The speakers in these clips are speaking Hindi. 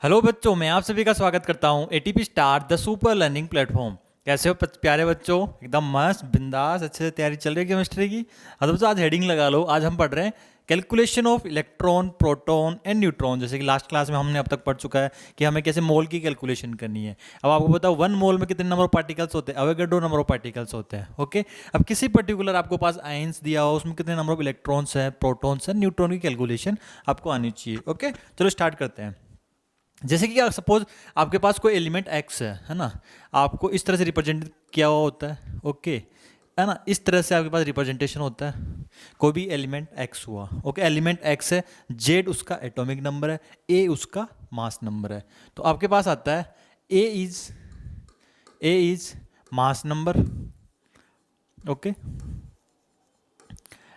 हेलो बच्चों, मैं आप सभी का स्वागत करता हूं ATP star the super learning platform. कैसे हो प्यारे बच्चों? एकदम मस्त बिंदास अच्छे से तैयारी चल रही है केमिस्ट्री की। हाँ तो बच्चों, आज हेडिंग लगा लो। आज हम पढ़ रहे हैं calculation of electron, proton and neutron. जैसे कि लास्ट क्लास में हमने अब तक पढ़ चुका है कि हमें कैसे मोल की कैलकुलेशन करनी है। अब आपको बताओ 1 मोल में कितने नंबर ऑफ पार्टिकल्स होते हैं? अवोगाड्रो नंबर ऑफ पार्टिकल्स होते हैं। ओके, अब किसी पर्टिकुलर आपको पास आयंस दिया हो, उसमें कितने नंबर ऑफ इलेक्ट्रॉन्स है, प्रोटॉन्स है, न्यूट्रॉन की कैलकुलेशन आपको आनी चाहिए। ओके, चलो स्टार्ट करते हैं। जैसे कि सपोज आपके पास कोई एलिमेंट एक्स है ना, आपको इस तरह से रिप्रेजेंट किया हुआ होता है। ओके, है ना, इस तरह से आपके पास रिप्रेजेंटेशन होता है। कोई भी एलिमेंट एक्स हुआ। ओके, एलिमेंट एक्स है, जेड उसका एटॉमिक नंबर है, ए उसका मास नंबर है। तो आपके पास आता है A is mass number. Okay,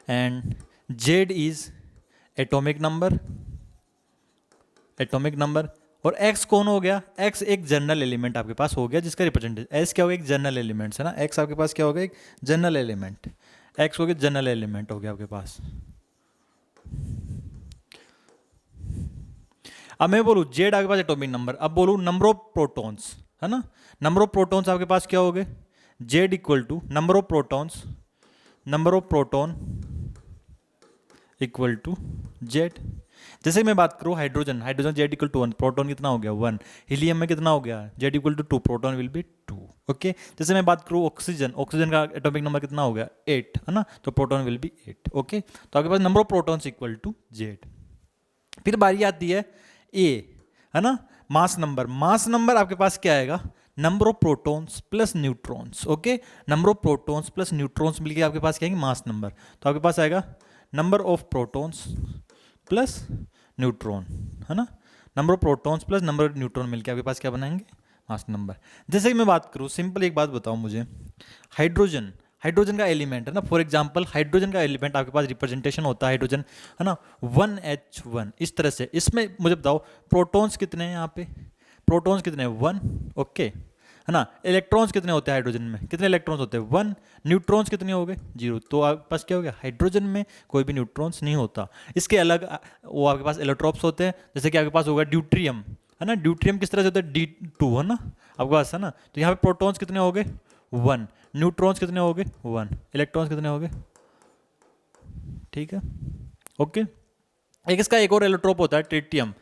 and Z is atomic number. और x कौन हो गया? x एक जनरल एलिमेंट आपके पास हो गया जिसका रिप्रेजेंटेशन s क्या हो गया? एक जनरल एलिमेंट है ना। x आपके पास क्या हो गया? एक जनरल एलिमेंट। x हो गया जनरल एलिमेंट हो गया आपके पास। अब मैं बोलूँ z आपके पास एटॉमिक नंबर। अब बोलूँ नंबर ऑफ प्रोटॉन्स, है ना। नंबर ऑफ प्रोटॉन्स आपके पास क्या हो गए? z equal to number of proton equal to Z. जैसे मैं बात करूँ hydrogen Z equal to 1, proton कितना हो गया? 1। हीलियम में कितना हो गया? Z equal to 2, proton will be 2। Okay, जैसे मैं बात करूँ ऑक्सीजन का एटॉमिक नंबर कितना हो गया? 8, है ना, तो प्रोटॉन विल बी 8। ओके, तो आपके पास number of protons equal to Z. फिर बारी आती है ए, है ना, मास नंबर आपके पास क्या आएगा? Number of protons plus neutrons. Okay, number of protons plus neutrons मिलके आपके पास क्या आएंगे? Mass number. तो आपके पास आएगा number of protons plus neutron, है ना। Number of protons plus number of neutron मिलके आपके पास क्या बनाएंगे? Mass number. जैसे कि मैं बात करूँ, सिंपल एक बात बताओ मुझे, हाइड्रोजन का एलिमेंट है ना, फॉर एग्जांपल हाइड्रोजन का एलिमेंट आपके पास रिप्रेजेंटेशन होता है हाइड्रोजन, है ना, 1H1 इस तरह से। इसमें मुझे बताओ प्रोटॉन्स कितने हैं? यहाँ पे प्रोटॉन्स कितने हैं? 1। ओके, है ना। इलेक्ट्रॉन्स कितने होते हैं हाइड्रोजन में? कितने इलेक्ट्रॉन्स होते हैं? 1। न्यूट्रॉन्स कितने हो गए? 0। तो आपके पास क्या हो गया? हाइड्रोजन में कोई भी न्यूट्रॉन्स नहीं होता। इसके अलग वो आपके पास एलोट्रॉप्स होते हैं। जैसे कि आपके पास होगा ड्यूट्रियम, है ना। ड्यूट्रियम किस तरह से होता है? D2, है ना आपके पास, है ना। तो यहाँ पे प्रोटॉन्स कितने हो गए? 1। न्यूट्रॉन्स कितने हो गए? 1। इलेक्ट्रॉन्स कितने हो गए? ठीक है, ओके। इसका एक और एलोट्रोप होता है ट्रिटियम,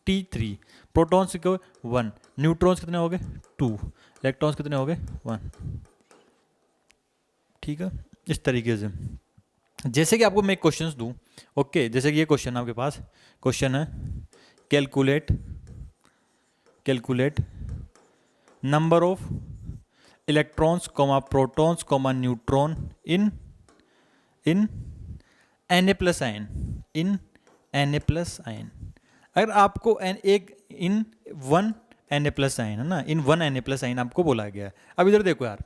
T3। प्रोटॉन्स के 1, न्यूट्रॉन्स कितने हो गए? 2, इलेक्ट्रॉन्स कितने हो गए? 1। ठीक है, इस तरीके से। जैसे कि आपको मैं क्वेश्चंस दूं, ओके, जैसे कि ये क्वेश्चन आपके पास क्वेश्चन है, calculate number of electrons comma protons comma neutron in in Na+आयन, इन Na+आयन। अगर आपको एक इन 1 Na+आयन, है ना, इन 1 Na+आयन आपको बोला गया है। अब इधर देखो यार,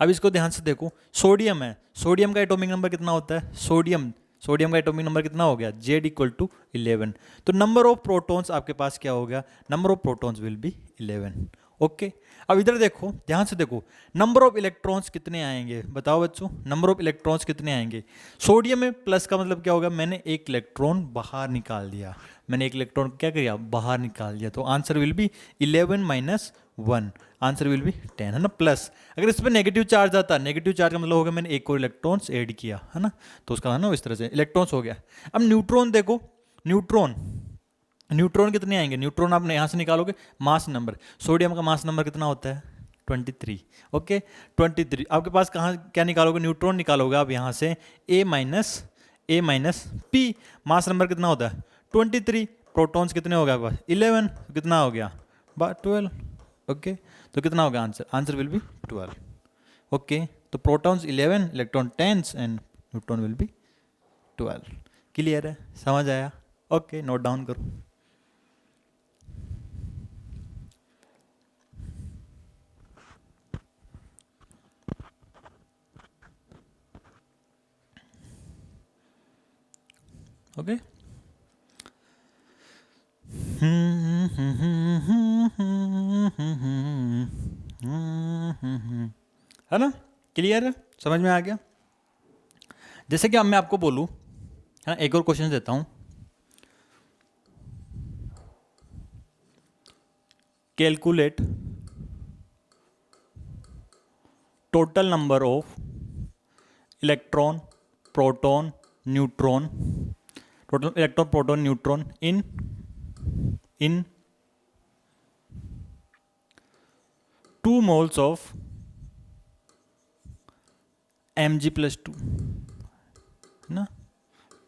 अब इसको ध्यान से देखो। सोडियम है, सोडियम का एटॉमिक नंबर कितना होता है? सोडियम का एटॉमिक नंबर कितना हो गया? Z equal to 11। तो नंबर ऑफ प्रोटॉन्स आपके पास क्या हो गया? Number of protons will B 11। Okay, अब इधर देखो, ध्यान से देखो, नंबर ऑफ इलेक्ट्रॉन्स कितने आएंगे? बताओ बच्चों, नंबर ऑफ इलेक्ट्रॉन्स कितने आएंगे? सोडियम में प्लस का मतलब क्या होगा? मैंने एक इलेक्ट्रॉन बाहर निकाल दिया, मैंने एक इलेक्ट्रॉन क्या किया? बाहर निकाल दिया। तो answer will B 11 minus 1, answer will B 10, है ना, प्लस। अगर इस पर नेगेटिव चार्ज आता, नेगेटिव चार्ज का मतलब होगा मैंने एक और इलेक्ट्रॉन्स ऐड किया, है ना, तो उसका है ना इस तरह से इलेक्ट्रॉन्स हो गया। अब न्यूट्रॉन देखो, न्यूट्रॉन कितने आएंगे? न्यूट्रॉन आप यहाँ से निकालोगे मास नंबर। सोडियम का मास नंबर कितना होता है? 23। ओके, 23। आपके पास कहाँ क्या निकालोगे? न्यूट्रॉन निकालोगे आप यहाँ से ए माइनस पी। मास नंबर कितना होता है? 23। प्रोटॉन्स कितने हो गए आपके पास? 11। कितना हो गया? 12। ओके, तो कितना होगा answer? Answer will be 12। Okay, तो protons 11, electron 10 and neutron will be 12। Clear है? समझ आया? ओके, नोट डाउन करो। ओके, है ना, क्लियर है? समझ में आ गया? जैसे कि अब मैं आपको बोलूं, है ना, एक और क्वेश्चन देता हूं। Calculate total number of electron proton neutron, total electron proton neutron in 2 moles of Mg+2, है ना,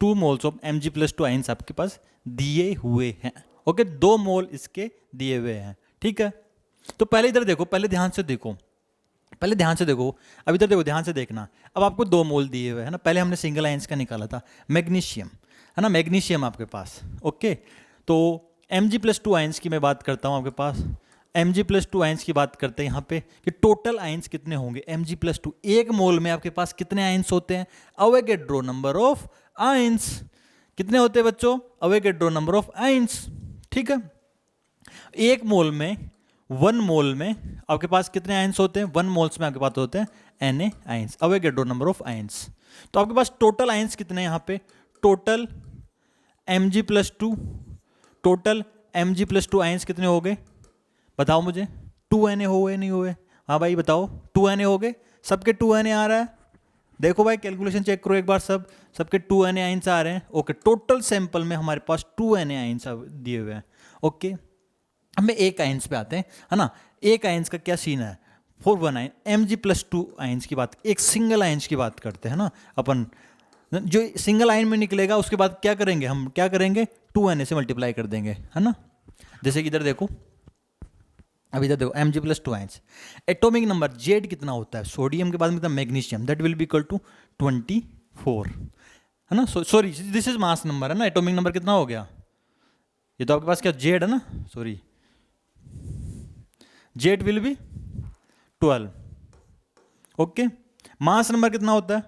2 moles of Mg+2 आइंस आपके पास दिए हुए हैं। ओके, 2 मोल इसके दिए हुए हैं। ठीक है, तो पहले इधर देखो, पहले ध्यान से देखो, पहले ध्यान से देखो, अब इधर देखो, ध्यान से देखना। अब आपको 2 मोल दिए हुए हैं ना, पहले हमने सिंगल आइंस का निकाला था, मैग्नीशियम, है ना, मैग्नीशियम आपके पास। ओके, तो Mg+2 आइंस की मैं बात करता हूँ आपके पास, Mg+2 आइंस की बात करते हैं यहाँ पे कि टोटल आइंस कितने होंगे। Mg+2, 1 मोल में आपके पास कितने आइंस होते हैं? Avogadro number of ions. कितने होते हैं बच्चों? Avogadro number of ions. ठीक है, 1 मोल में, 1 मोल में आपके पास कितने आइंस होते हैं? 1 मोल्स में आपके पास होते हैं Na ions, Avogadro number of ions. तो आपके पास टोटल आइंस कितने हैं यहाँ पे? Total Mg+2, total Mg+2 ions कितने हो गए बताओ मुझे? 2Na हुए नहीं हुए? हाँ भाई बताओ, 2Na हो गए, सबके 2Na आ रहा है। देखो भाई कैलकुलेशन चेक करो एक बार, सबके 2Na आइंस आ रहे हैं। ओके, टोटल सैंपल में हमारे पास 2Na आइंस दिए हुए हैं। ओके, अब मैं एक आइंस पे आते हैं, है ना। एक आइंस का क्या सीन है? 4 1 Mg+2 आइंस की बात, एक सिंगल आइंस की बात करते हैं ना अपन। जो सिंगल आयन में निकलेगा उसके बाद क्या करेंगे हम? क्या करेंगे? 2Na से मल्टीप्लाई कर देंगे, है ना। जैसे कि इधर देखो, अब इधर देखो, Mg+2 ions, atomic number Z कितना होता है? सोडियम के बाद में magnesium, that will be equal to 24, है ना। Sorry, this is mass number, है ना। एटॉमिक नंबर कितना हो गया? ये तो आपके पास क्या Z है ना, sorry, Z will be 12। Okay, mass number कितना होता है?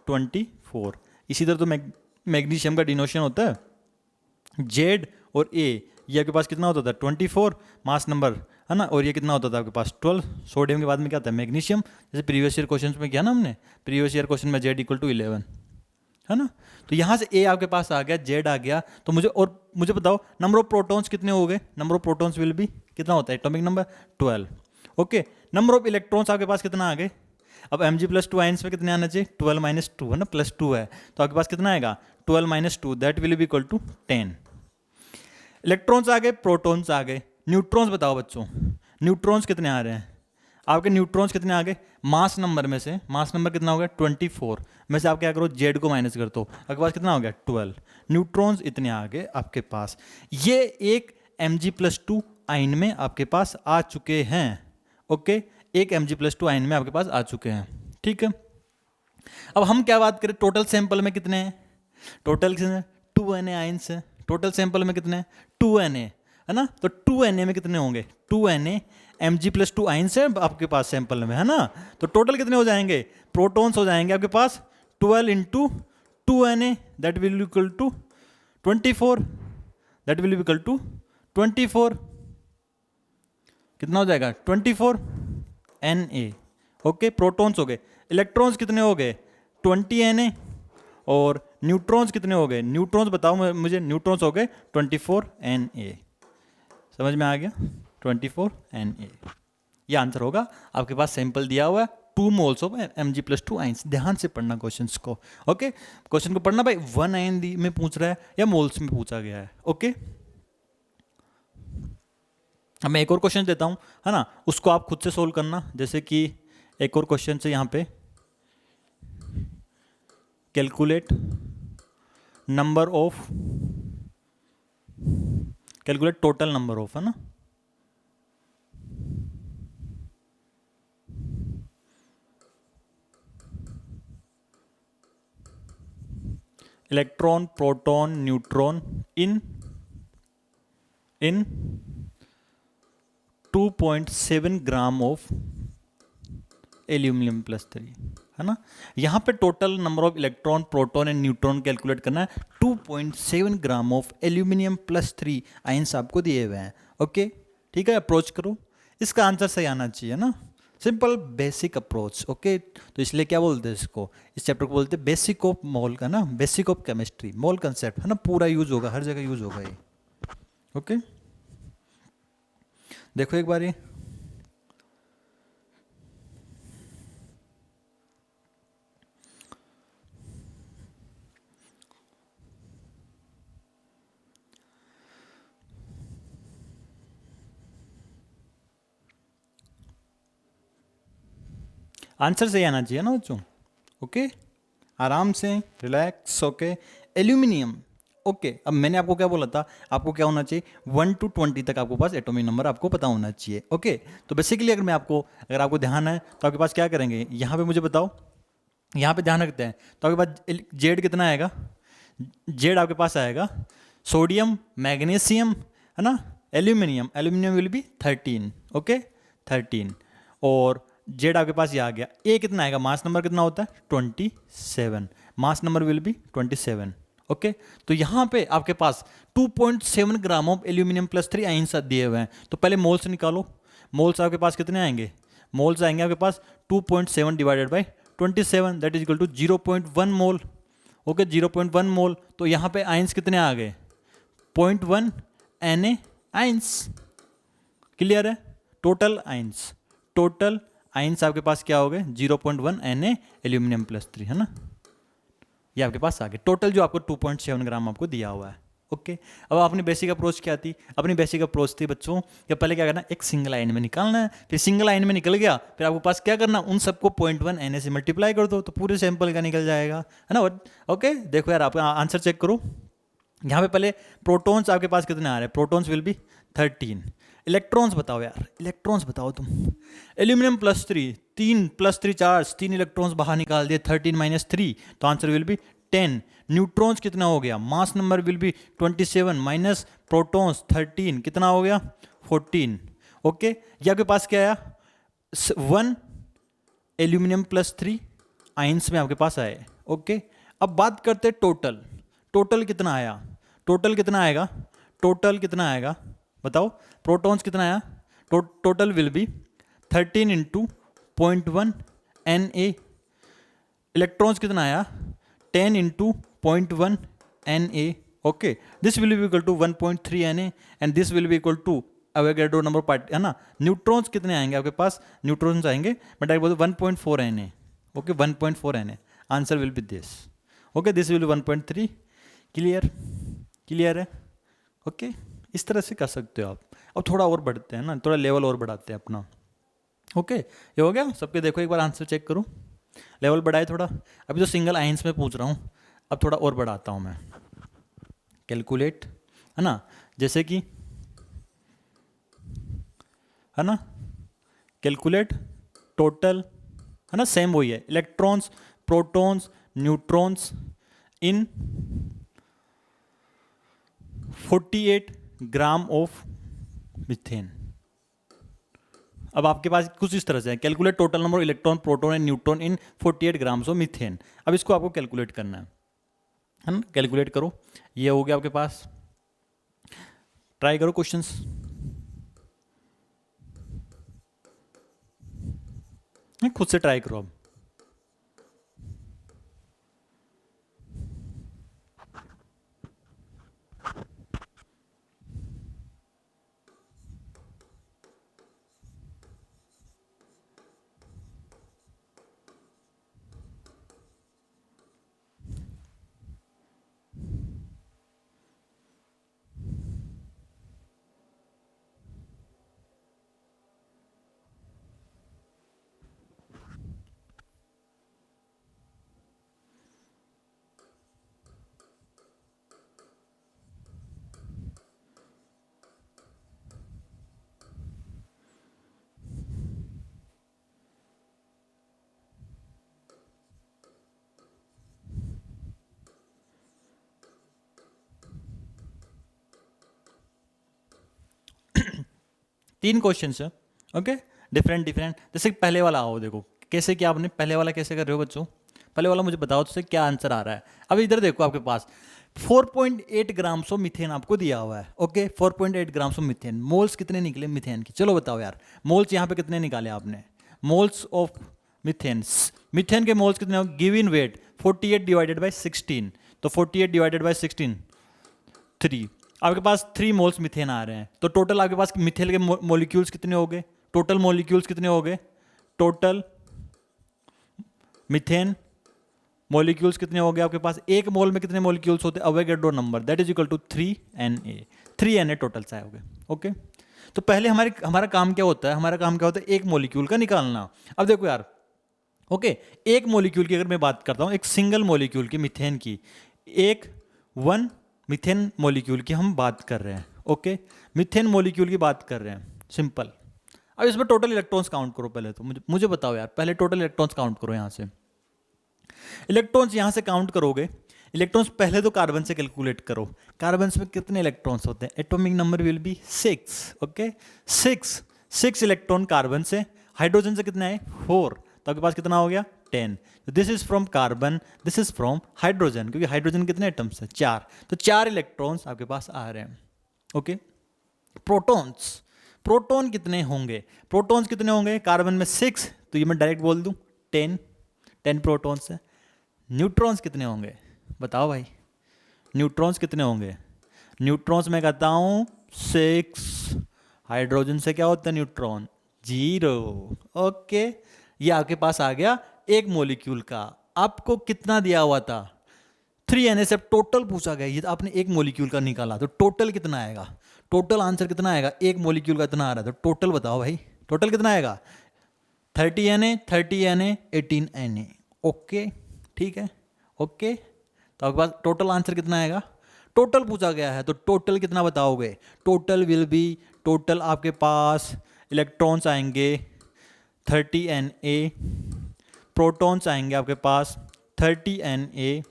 24। इसी तरह तो मैग्नीशियम का डिनोशन होता है Z और A, ये आपके पास कितना होता था? 24 मास नंबर, है ना। और ये कितना होता था आपके पास? 12। सोडियम के बाद में क्या था? मैग्नीशियम। जैसे प्रीवियस ईयर क्वेश्चन में किया ना हमने, प्रीवियस ईयर क्वेश्चन में Z = 11, है ना। तो यहाँ से A आपके पास आ गया, Z आ गया, तो मुझे बताओ नंबर ऑफ प्रोटॉन्स कितने हो गए? Number of protons will be कितना होता है? Atomic number 12। Okay, number of electrons आपके पास कितना आ गए? अब Mg+2 आइंस में कितने आना चाहिए? 12 - 2, है ना, +2 है, तो आपके पास कितना आएगा? 12 - 2, that will be equal to 10। Electrons आ गए, प्रोटॉन्स आ गए, न्यूट्रॉन्स बताओ बच्चों, न्यूट्रॉन्स कितने आ रहे हैं? आपके न्यूट्रॉन्स कितने आ गए? मास नंबर में से, मास नंबर कितना हो गया? 24 में से आप क्या करो? Z को माइनस कर दो, आपके पास कितना हो गया? 12। न्यूट्रॉन्स इतने आ गए आपके पास। ये एक Mg+2 आयन में आपके पास आ चुके हैं। ओके, एक Mg+2 आयन में आपके पास आ चुके हैं। ठीक है, अब हम क्या बात करें? टोटल सैंपल में कितने हैं? टोटल 2Na आयंस है। टोटल सैंपल में कितने हैं? 2Na, है ना। तो 2Na में कितने होंगे? 2Na Mg+2 आयंस है आपके पास सैंपल में, है ना। तो टोटल कितने हो जाएंगे? प्रोटॉन्स हो जाएंगे आपके पास 12 × 2Na, that will equal to 24, that will equal to 24। कितना हो जाएगा? 24 Na। ओके, प्रोटॉन्स हो गए। इलेक्ट्रॉन्स कितने हो गए? 20 Na। और न्यूट्रॉन्स कितने हो गए? न्यूट्रॉन्स बताओ मुझे, न्यूट्रॉन्स हो गए 24 Na। समझ में आ गया? 24 Na, ये आंसर होगा। आपके पास सैंपल दिया हुआ है, 2 मोल्स ऑफ Mg+2 आइंस। ध्यान से पढ़ना क्वेश्चंस को। ओके, क्वेश्चन को पढ़ना भाई, 1 आयन में पूछ रहा है या मोल्स में पूछा गया है। ओके, अब मैं एक और क्वेश्चन देता हूं, है ना, उसको आप खुद से सोल्व करना। जैसे कि एक और क्वेश्चन से यहाँ पे, calculate number of, calculate total number of, है ना, electron proton neutron in 2.7 gram of aluminium +3, है ना। यहाँ पे total number of electron proton and neutron calculate करना है। 2.7 ग्राम ऑफ एल्यूमिनियम +3 आइंस आपको दिए हुए हैं। ओके, ठीक है, अप्रोच करो, इसका आंसर सही आना चाहिए ना। Simple basic approach. ओके, तो इसलिए क्या बोलते हैं इसको, इस चैप्टर को बोलते हैं बेसिक ऑफ मोल का ना, basic of chemistry, mole concept, है ना, पूरा यूज होगा, हर जगह यूज होगा ये। ओके, देखो एक बार ये, आंसर सही आना चाहिए ना बच्चों। ओके, आराम से रिलैक्स। Okay, aluminium. ओके, अब मैंने आपको क्या बोला था, आपको क्या होना चाहिए 1 to 20 तक आपको पास एटॉमिक नंबर आपको पता होना चाहिए। ओके, तो बेसिकली अगर आपको ध्यान है तो आपके पास क्या करेंगे, यहाँ पे मुझे बताओ, यहाँ पे ध्यान रखते हैं तो आपके पास जेड कितना आएगा, जेड आपके पास आएगा सोडियम, मैग्नीशियम, है ना, aluminium, aluminium will be 13। Okay 13, और जेड आपके पास ये आ गया। ए कितना आएगा, मास नंबर कितना होता है 27, mass number will be 27। Okay, तो यहाँ पे आपके पास 2.7 gram of aluminium plus 3 ions दिए हुए हैं। तो पहले मोल्स निकालो, मोल्स आपके पास कितने आएंगे, मोल्स आएंगे आपके पास 2.7 divided by 27, that is equal to 0.1 mole. Okay 0.1 mole. तो यहाँ पे आइंस कितने आ गए 0.1 Na आइंस। क्लियर है, टोटल आइंस आपके पास क्या हो गए 0.1 Na एल्यूमिनियम प्लस 3, है ना, ये आपके पास आ गए टोटल जो आपको 2.7 ग्राम आपको दिया हुआ है। ओके, अब अपनी बेसिक अप्रोच क्या थी, अपनी बेसिक अप्रोच थी बच्चों कि पहले क्या करना, एक सिंगल लाइन में निकालना है, फिर सिंगल लाइन में निकल गया, फिर आपके पास क्या करना, उन सबको 0.1 Na से मल्टीप्लाई कर दो तो पूरे सैंपल का निकल जाएगा, है ना। ओके, देखो यार आप आंसर चेक करो, यहाँ पे पहले प्रोटॉन्स आपके पास कितने आ रहे हैं, प्रोटॉन्स विल बी 13। इलेक्ट्रॉन्स बताओ यार, इलेक्ट्रॉन्स बताओ तुम, एल्यूमिनियम प्लस 3, 3 + 3 चार्ज, 3 इलेक्ट्रॉन्स बाहर निकाल दिए, 13 - 3, तो आंसर विल बी 10। न्यूट्रॉन्स कितना हो गया, mass number will be 27 minus protons 13, कितना हो गया 14। ओके, ये आपके पास क्या आया 1 एल्यूमिनियम प्लस 3 आइंस में आपके पास आए। ओके, अब बात करते टोटल, टोटल कितना आया, टोटल कितना आएगा, टोटल कितना आएगा बताओ, प्रोटॉन्स कितना आया, total will be 13 × 0.1 Na। Electrons कितना आया 10 × 0.1 Na। Okay, this will be equal to 1.3 Na and this will be equal to Avogadro number part, है ना। न्यूट्रॉन्स कितने आएंगे आपके पास, न्यूट्रॉन्स आएंगे बट आई बोलते 1.4 Na। Okay 1.4 Na, answer will B this. Okay, this will B 1.3। Clear, clear है। ओके, इस तरह से कर सकते हो आप। अब थोड़ा और बढ़ते हैं ना, थोड़ा लेवल और बढ़ाते हैं अपना। ओके, ये हो गया सबके, देखो एक बार आंसर चेक करो, लेवल बढ़ाए थोड़ा। अभी तो सिंगल आइंस में पूछ रहा हूँ, अब थोड़ा और बढ़ाता हूँ मैं। कैलकुलेट, है ना, जैसे कि, है ना, कैलकुलेट टोटल, है ना, सेम वही है, electrons, protons, neutrons in 48 gram of methane. अब आपके पास कुछ इस तरह से है, calculate total number electron, proton and neutron in 48 grams of methane. अब इसको आपको कैलकुलेट करना है ना, कैलकुलेट करो। ये हो गया आपके पास, ट्राई करो क्वेश्चंस। खुद से ट्राई करो अब। तीन क्वेश्चन है। Okay, different different. जैसे पहले वाला आओ, देखो कैसे किया आपने, पहले वाला कैसे कर रहे हो बच्चों, पहले वाला मुझे बताओ तो क्या आंसर आ रहा है। अब इधर देखो आपके पास 4.8 ग्राम्स ऑफ मीथेन आपको दिया हुआ है। Okay, 4.8 grams of methane, moles कितने निकले मीथेन की, चलो बताओ यार, मोल्स यहाँ पे कितने निकाले आपने, मोल्स ऑफ मीथेन, मीथेन के मोल्स कितने, गिवन वेट 48 डिवाइडेड बाई 16, तो 48 डिवाइडेड बाई 16 3, आपके पास 3 मोल्स मीथेन आ रहे हैं, तो टोटल आपके पास मिथेन के मॉलिक्यूल्स कितने हो गए, टोटल मॉलिक्यूल्स कितने हो गए, टोटल मीथेन मॉलिक्यूल्स कितने हो गए आपके पास, एक मोल में कितने मॉलिक्यूल्स होते हैं, Avogadro number, that is equal to 3Na, 3Na total से हो गए। ओके, तो पहले हमारा काम क्या होता है, हमारा काम क्या होता है, एक मॉलिक्यूल का निकालना। अब देखो यार, ओके, एक मॉलिक्यूल की अगर मैं बात करता हूँ, एक सिंगल मॉलिक्यूल की मीथेन की, एक 1 मीथेन मॉलिक्यूल की हम बात कर रहे हैं। ओके, मीथेन मॉलिक्यूल की बात कर रहे हैं, सिंपल। अब इसमें टोटल इलेक्ट्रॉन्स काउंट करो पहले, तो मुझे बताओ यार, पहले टोटल इलेक्ट्रॉन्स काउंट करो। यहाँ से इलेक्ट्रॉन्स यहाँ से काउंट करोगे, इलेक्ट्रॉन्स पहले तो कार्बन से कैलकुलेट करो, कार्बन में कितने इलेक्ट्रॉन्स होते हैं, atomic number will be 6। Okay, 6 electron carbon से, हाइड्रोजन से कितने आए 4, तो आपके पास कितना हो गया 10। This is from carbon, this is from hydrogen, क्योंकि हाइड्रोजन कितने एटम्स है 4, तो 4 इलेक्ट्रॉन्स आपके पास आ रहे हैं। ओके, प्रोटॉन्स, प्रोटॉन कितने होंगे, प्रोटॉन्स कितने होंगे, कार्बन में 6, तो ये मैं डायरेक्ट बोल दूं 10 प्रोटॉन्स है। न्यूट्रॉन्स कितने होंगे बताओ भाई, न्यूट्रॉन्स कितने होंगे, न्यूट्रॉन्स मैं कहता हूं 6, हाइड्रोजन से क्या होता है न्यूट्रॉन 0। ओके, ये आपके पास आ गया एक मॉलिक्यूल का। आपको कितना दिया हुआ था 3Na से टोटल पूछा गया, ये तो आपने एक मॉलिक्यूल का निकाला, तो टोटल कितना आएगा, टोटल आंसर कितना आएगा, एक मॉलिक्यूल का इतना आ रहा है, तो टोटल बताओ भाई, टोटल कितना आएगा 30Na 18Na। ओके, ठीक है, ओके, तो आपके पास टोटल आंसर कितना आएगा, टोटल पूछा गया है तो टोटल कितना बताओगे, टोटल विल बी, टोटल आपके पास इलेक्ट्रॉन्स आएंगे 30Na, प्रोटॉन्स आएंगे आपके पास 30Na,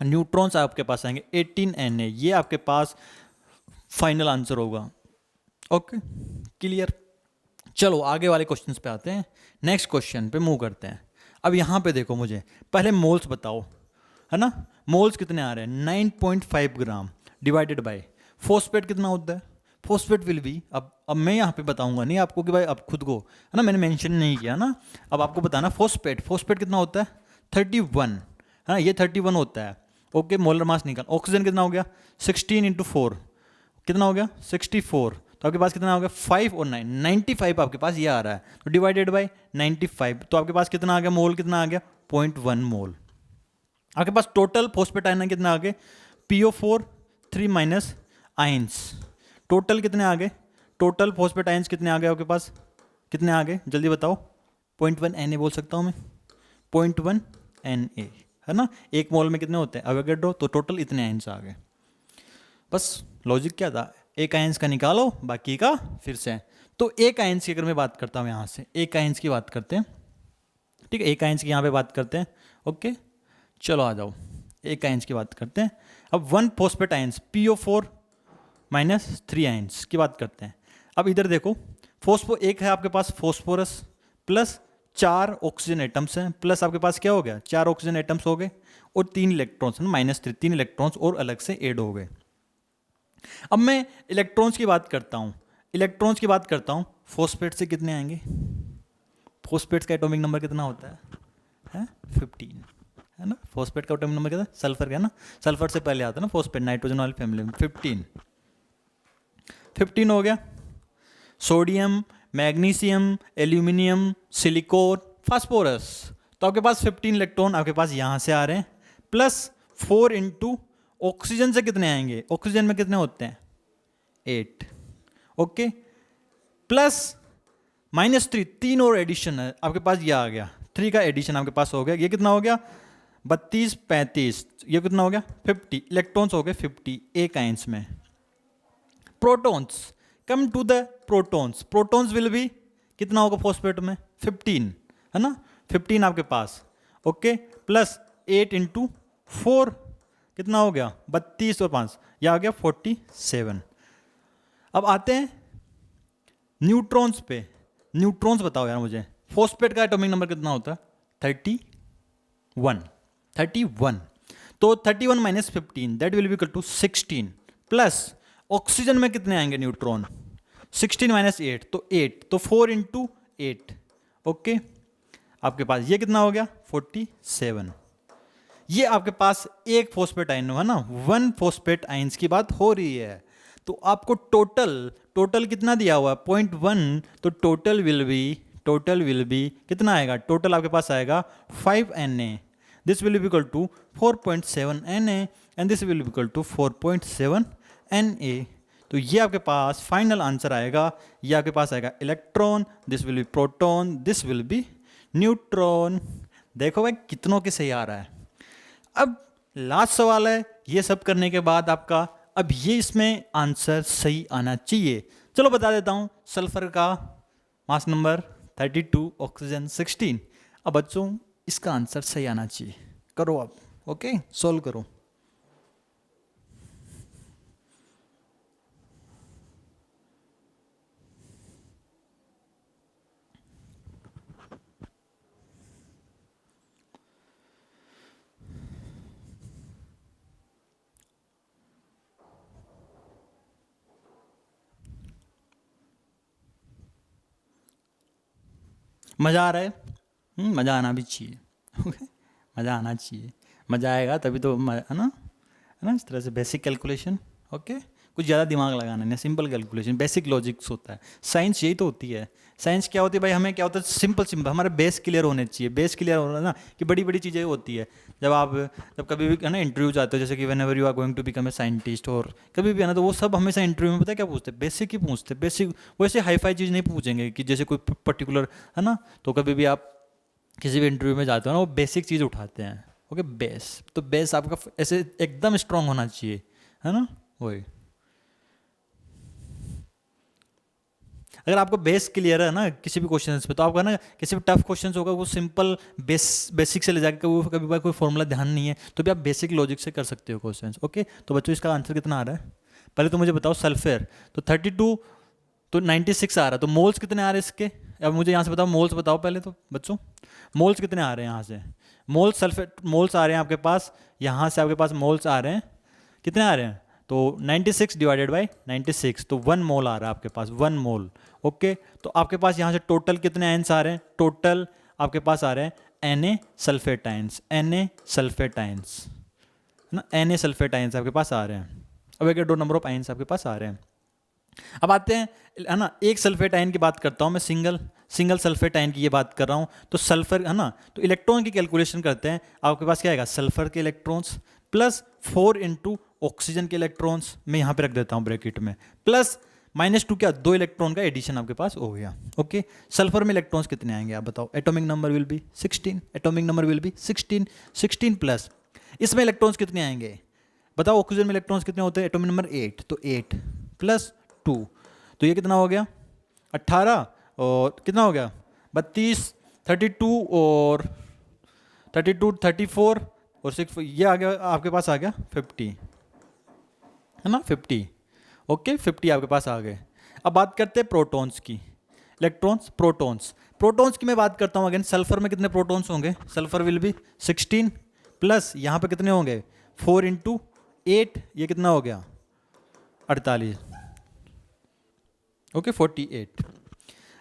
न्यूट्रॉन्स आपके पास आएंगे 18Na, ये आपके पास फाइनल आंसर होगा। Okay, clear. चलो आगे वाले क्वेश्चंस पे आते हैं, नेक्स्ट क्वेश्चन पे मूव करते हैं। अब यहाँ पे देखो, मुझे पहले मोल्स बताओ, है ना, मोल्स कितने आ रहे हैं 9.5 ग्राम डिवाइडेड बाय फॉस्फेट कितना होता है, फॉस्फेट विल बी, अब मैं यहाँ पे बताऊंगा नहीं आपको कि भाई अब खुद को, है ना, मैंने मेंशन नहीं किया ना, अब आपको बताना फॉस्फेट कितना होता है 31, है ना, ये 31 होता है। ओके, मोलर मास निकाल, ऑक्सीजन कितना हो गया 16 × 4 कितना हो गया 64, तो आपके पास कितना हो गया 5 और 9, 95 आपके पास ये आ रहा है, तो डिवाइडेड बाय 95, तो आपके पास कितना आ गया, मोल कितना आ गया 0.1 मोल। आपके पास टोटल फॉस्फेट आयन कितना आ गए PO4 3- आयंस, टोटल कितने आ गए, टोटल फॉस्फेट आयंस कितने आ गए आपके पास, कितने आ गए जल्दी बताओ, 0.1 Na बोल सकता हूँ मैं, 0.1 Na, है ना, एक मोल में कितने होते हैं अवोगाड्रो, तो टोटल इतने आयंस आ गए। बस लॉजिक क्या था, एक आयंस का निकालो बाकी का फिर से। तो एक आयंस की अगर मैं बात करता हूँ, यहाँ से एक आयंस की बात करते हैं, ठीक है, एक आयंस की यहाँ पे बात करते हैं। ओके, चलो आ जाओ, एक आयंस की बात करते हैं। अब 1 फॉस्फेट आयंस PO4 - 3 आयंस की बात करते हैं। अब इधर देखो, एक है आपके पास फॉस्फोरस प्लस 4 ऑक्सीजन एटम्स हैं, प्लस आपके पास क्या हो गया 4 ऑक्सीजन एटम्स हो गए, और 3 इलेक्ट्रॉन्स -3, 3 इलेक्ट्रॉन्स और अलग से ऐड हो गए। अब मैं इलेक्ट्रॉन्स की बात करता हूँ, इलेक्ट्रॉन्स की बात करता हूँ, फॉस्फेट से कितने आएंगे, फॉस्फेट्स का एटॉमिक नंबर कितना होता है 15, है ना, फॉस्फेट का एटॉमिक नंबर कितना है, सल्फर का, है ना, सल्फर से पहले आता है ना फॉस्फेट, नाइट्रोजन वाली फैमिली में 15 हो गया। Sodium, magnesium, aluminium, silicon, phosphorus, तो आपके पास 15 इलेक्ट्रॉन आपके पास यहाँ से आ रहे हैं, प्लस 4 × ऑक्सीजन से कितने आएंगे, ऑक्सीजन में कितने होते हैं 8, ओके, प्लस -3, 3 और एडिशन है आपके पास, ये आ गया 3 का एडिशन आपके पास हो गया, ये कितना हो गया 32, 35, ये कितना हो गया 50 इलेक्ट्रॉन्स हो गए 50 एक आयंस में। Protons, come to the protons, protons will be कितना होगा फॉस्फेट में 15, है ना, 15 आपके पास, ओके, प्लस 8 × 4 कितना हो गया 32 और 5, यह आ गया 47। अब आते हैं न्यूट्रॉन्स पे, न्यूट्रॉन्स बताओ यार मुझे, फॉस्फेट का एटॉमिक नंबर कितना होता है 31, तो 31 - 15 that will be equal to 16, plus oxygen में कितने आएंगे न्यूट्रॉन 16 - 8, तो 8, तो 4 × 8, ओके, आपके पास ये कितना हो गया 47। ये आपके पास एक फॉस्फेट आयन है ना, 1 फॉस्फेट आयंस की बात हो रही है, तो आपको टोटल टोटल कितना दिया हुआ है 0.1, तो टोटल विल बी कितना आएगा, टोटल आपके पास आएगा 5 Na, this will be equal to 4.7 Na and this will be equal to 4.7 Na। तो ये आपके पास फाइनल आंसर आएगा, ये आपके पास आएगा electron, this will B proton, this will B neutron. देखो भाई कितनों के सही आ रहा है। अब लास्ट सवाल है, ये सब करने के बाद आपका अब ये इसमें आंसर सही आना चाहिए। चलो बता देता हूं, सल्फर का मास नंबर 32, ऑक्सीजन 16। अब बच्चों इसका आंसर सही आना चाहिए, करो आप, ओके सोल्व करो। मज़ा आ रहा है? मज़ा आना भी चाहिए, ओके मज़ा आना चाहिए, मज़ा आएगा तभी तो है ना इस तरह से बेसिक कैलकुलेशन, ओके कुछ ज़्यादा दिमाग लगाना नहीं, सिंपल कैलकुलेशन, बेसिक लॉजिक्स होता है। साइंस यही तो होती है। साइंस क्या होती है भाई, हमें क्या होता है, सिंपल हमारा बेस क्लियर होने चाहिए। बेस क्लियर हो रहा है ना, कि बड़ी बड़ी चीज़ें होती है। जब कभी भी है ना इंटरव्यू जाते हो, जैसे कि whenever you are going to become a scientist और कभी भी है ना, तो वो सब हमेशा इंटरव्यू में पता है क्या पूछते हैं, बेसिक ही पूछते हैं। बेसिक वैसे हाई फाई चीज़ नहीं पूछेंगे कि जैसे कोई पर्टिकुलर है ना, तो कभी भी आप किसी भी इंटरव्यू में जाते हो ना, वो बेसिक चीज़ उठाते हैं, ओके बेस। तो बेस आपका ऐसे एकदम स्ट्रांग होना चाहिए, है ना, वही। अगर आपको बेस क्लियर है ना किसी भी क्वेश्चन पे, तो आपका ना किसी भी टफ क्वेश्चन होगा वो सिंपल बेसिक से ले जाकर, वो कभी बार कोई फॉर्मूला ध्यान नहीं है तो भी आप बेसिक लॉजिक से कर सकते हो क्वेश्चन, ओके। तो बच्चों इसका आंसर कितना आ रहा है, पहले तो मुझे बताओ। सल्फर तो 32, तो 96 आ रहा है, तो मोल्स कितने आ रहे हैं इसके। अब मुझे यहाँ से बताओ, मोल्स बताओ पहले तो बच्चों, मोल्स कितने आ रहे हैं यहाँ से। मोल्स सल्फर मोल्स आ रहे हैं आपके पास, यहाँ से आपके पास मोल्स आ रहे हैं, कितने आ रहे हैं, तो 96 डिवाइडेड बाई 96, तो 1 मोल आ रहा है आपके पास, 1 मोल, ओके। तो आपके पास यहाँ से टोटल कितने आयंस आ रहे हैं, टोटल आपके पास आ रहे हैं Na सल्फेटाइंस, Na सल्फेटाइंस है ना, Na सल्फेटाइंस आपके पास आ रहे हैं। अब एक दो नंबर ऑफ आयंस आपके पास आ रहे हैं। अब आते हैं है ना, एक सल्फेट आयन की बात करता हूँ मैं, सिंगल सल्फेट आयन की ये बात कर रहा हूँ। तो सल्फर है ना, तो इलेक्ट्रॉन की कैलकुलेशन करते हैं। आपके पास क्या आएगा, सल्फर के इलेक्ट्रॉन्स प्लस 4 इंटू ऑक्सीजन के इलेक्ट्रॉन्स, मैं यहाँ पे रख देता हूँ ब्रैकेट में, प्लस -2 क्या, 2 इलेक्ट्रॉन का एडिशन आपके पास हो गया, ओके। सल्फर में इलेक्ट्रॉन्स कितने आएंगे आप बताओ, atomic number will be 16, atomic number will be 16 plus इसमें इलेक्ट्रॉन्स कितने आएंगे बताओ, ऑक्सीजन में इलेक्ट्रॉन्स कितने होते हैं, एटॉमिक नंबर 8, तो 8 प्लस 2, तो ये कितना हो गया 18, और कितना हो गया 32, 32 और 32 34 और 6, ये आ गया आपके पास आ गया 50, है ना 50, ओके 50 आपके पास आ गए। अब बात करते हैं प्रोटॉन्स की, इलेक्ट्रॉन्स प्रोटॉन्स की मैं बात करता हूँ अगेन। सल्फर में कितने प्रोटॉन्स होंगे, सल्फर विल बी 16 प्लस यहाँ पे कितने होंगे 4 इंटू 8, ये कितना हो गया 48, ओके 48।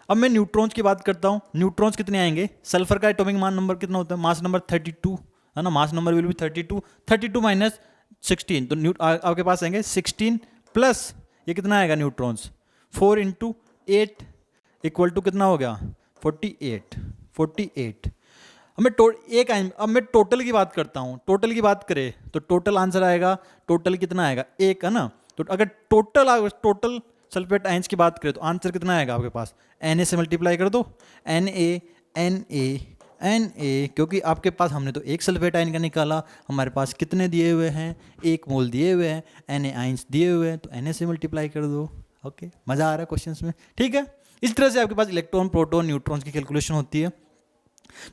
अब मैं न्यूट्रॉन्स की बात करता हूँ, न्यूट्रॉन्स कितने आएंगे, सल्फर का एटॉमिक मान नंबर कितना होता है, मास नंबर 32 है ना, mass number will be 32 minus 16, तो आपके पास आएंगे 16 प्लस ये कितना आएगा न्यूट्रॉन्स 4 इंटू 8 इक्वल टू कितना हो गया 48। अब मैं टोटल की बात करता हूँ, टोटल की बात करें तो टोटल आंसर आएगा, टोटल कितना आएगा 1 है ना। तो अगर टोटल सल्फेट आयंस की बात करें तो आंसर कितना आएगा आपके पास, Na से मल्टीप्लाई कर दो, Na, क्योंकि आपके पास हमने तो एक सल्फेट आयन का निकाला, हमारे पास कितने दिए हुए हैं 1 मोल दिए हुए हैं, Na आयंस दिए हुए हैं, तो Na से मल्टीप्लाई कर दो, ओके। मज़ा आ रहा है क्वेश्चंस में, ठीक है। इस तरह से आपके पास इलेक्ट्रॉन प्रोटॉन न्यूट्रॉन्स की कैलकुलेशन होती है।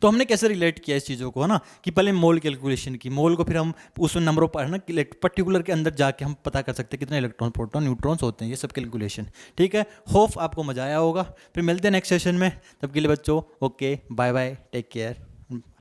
तो हमने कैसे रिलेट किया इस चीज़ों को, है ना, कि पहले मोल कैलकुलेशन की, मोल को फिर हम उसमें नंबर ऑफ है ना पर्टिकुलर के अंदर जाके हम पता कर सकते हैं कितने इलेक्ट्रॉन प्रोटॉन न्यूट्रॉन्स होते हैं, ये सब कैलकुलेशन, ठीक है। होप आपको मजा आया होगा, फिर मिलते हैं नेक्स्ट सेशन में, तब के लिए बच्चों okay bye bye, take care.